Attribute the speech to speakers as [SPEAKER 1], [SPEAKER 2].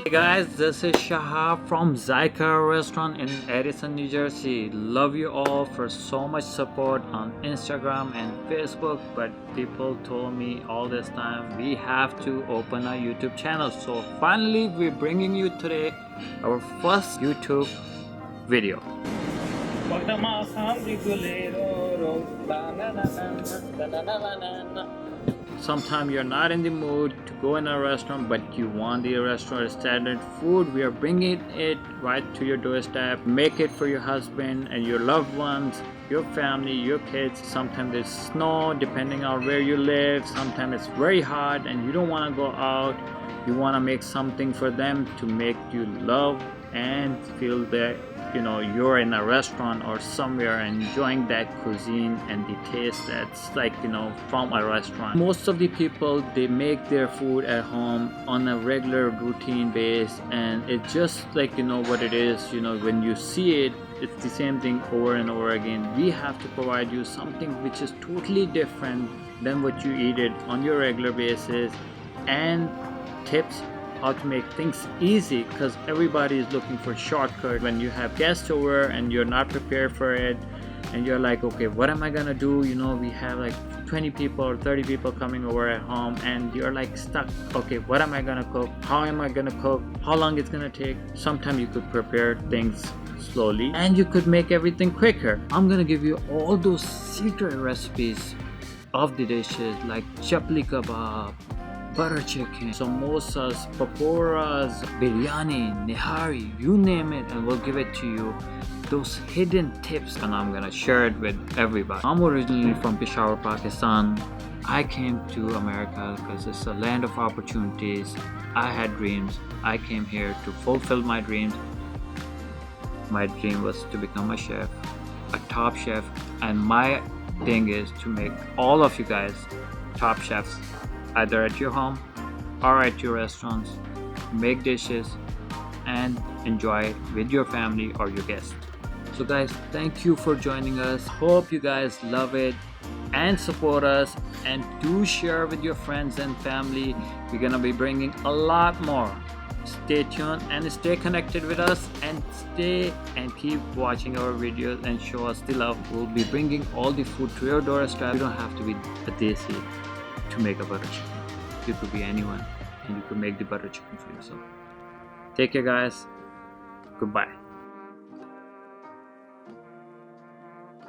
[SPEAKER 1] Hey guys, this is Shahab from Zyka restaurant in Edison, New Jersey. Love you all for so much support on Instagram and Facebook, but people told me all this time we have to open a YouTube channel. So finally we're bringing you today our first YouTube video. Sometimes you're not in the mood to go in a restaurant, but you want the restaurant standard food. We are bringing it right to your doorstep. Make it for your husband and your loved ones, your family, your kids. Sometimes there's snow depending on where you live. Sometimes it's very hot and you don't want to go out. You want to make something for them to make you love and feel that you're in a restaurant or somewhere enjoying that cuisine and the taste that's from a restaurant. Most of the people, they make their food at home on a regular routine base, and it's just what it is. When you see it, it's the same thing over and over again. We have to provide you something which is totally different than what you eat it on your regular basis, and tips how to make things easy, because everybody is looking for shortcut. When you have guests over and you're not prepared for it and you're like, okay, what am I gonna do? We have like 20 people or 30 people coming over at home and you're like stuck. Okay, what am I gonna cook? How am I gonna cook? How long it's gonna take? Sometimes you could prepare things slowly and you could make everything quicker. I'm gonna give you all those secret recipes of the dishes like chapli kebab, butter chicken, samosas, pakoras, biryani, nihari, you name it, and we'll give it to you. Those hidden tips, and I'm gonna share it with everybody. I'm originally from Peshawar, Pakistan. I came to America because it's a land of opportunities. I had dreams. I came here to fulfill my dreams. My dream was to become a chef, a top chef, and my thing is to make all of you guys top chefs, either at your home or at your restaurants. Make dishes and enjoy it with your family or your guests. So guys, thank you for joining us. Hope you guys love it and support us, and do share with your friends and family. We're gonna be bringing a lot more. Stay tuned and stay connected with us, and stay and keep watching our videos and show us the love. We'll be bringing all the food to your doorstep. You don't have to be a desi to make a butter chicken. You could be anyone and you could make the butter chicken for yourself. Take care guys. Goodbye.